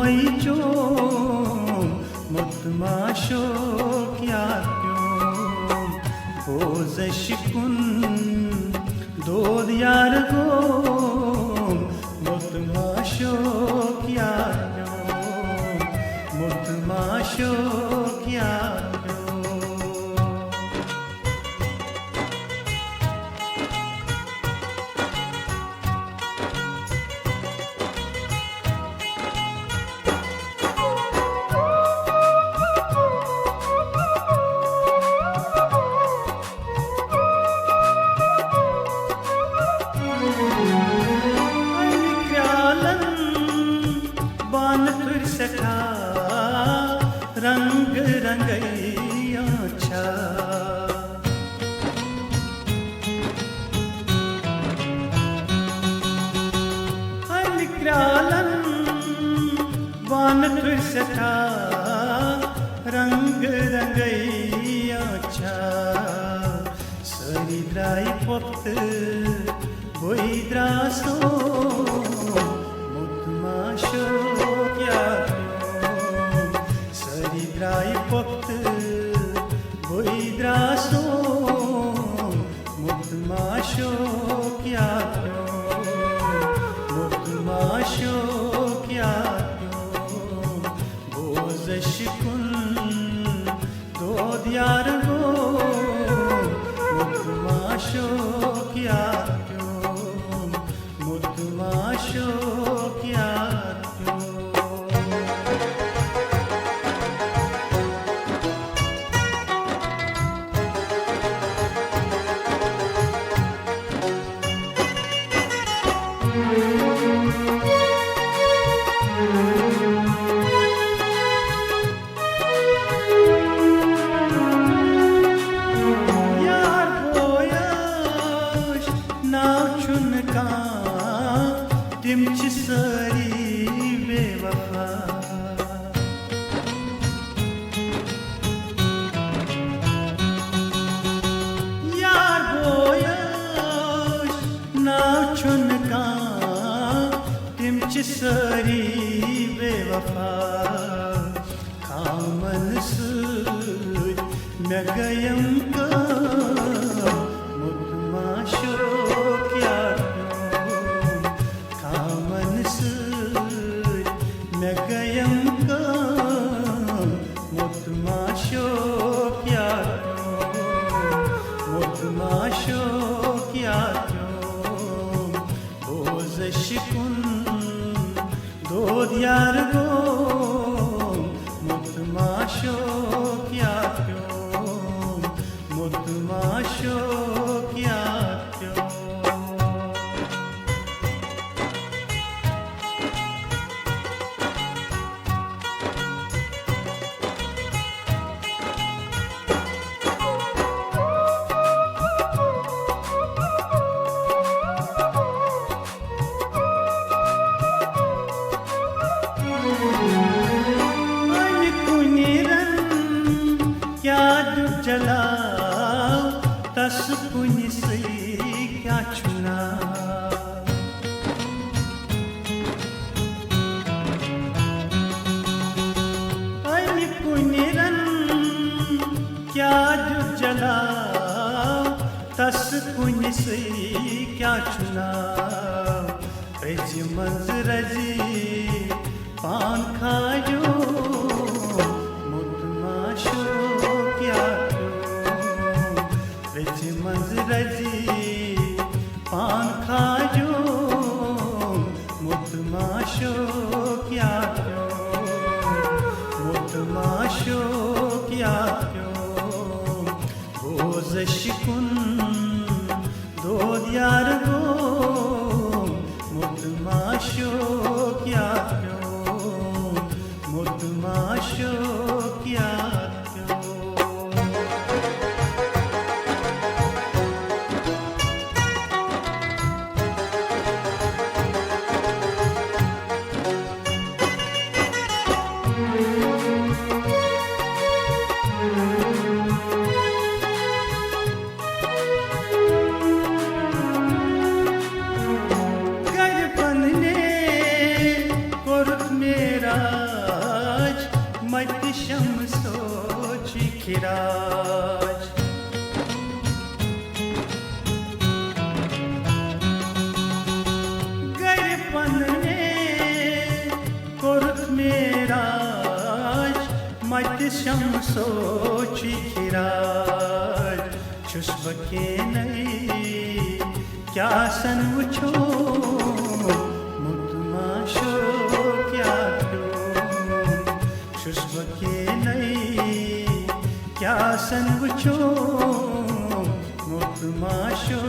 Haycom mutma şok yakyom Boz eşkun dod yargom mutma şok yakyom Mutma şok yakyom रंग रंगैया छा हलिक्रालन वान तुरसथा रंग रंगैया छा सरिद्राई पोक्त बोइद्रासो मुतमा शोक्या Saridrai pokt boidraso mutma shok yakyom boz eşkun dod yargo mutma shok yakyom Dimch sari bewafa Yaar boyash naav chunka Dimch sari bewafa Kaaman suj me gayam ka Mutma shok yakyom Kaaman suj me gayam ka Mutma shok yakyom Boz eşkun dod yargo Mutma shok yakyom जलाओ तस पुन से क्या चुना अन पुनिरन क्या जो जलाओ तस पुन से क्या चुना रज मंजरजी पान खायो मंजरजी पान खायो मुतमा शोक याक्यों बोज eşkun dod yargo मुतमा शोक याक्यों मत शमसोची खिराज छुस बके नहीं क्या सन वुछो मुतमाशो क्या क्यों छुस बके नहीं क्या सन वुछो मुतमाशो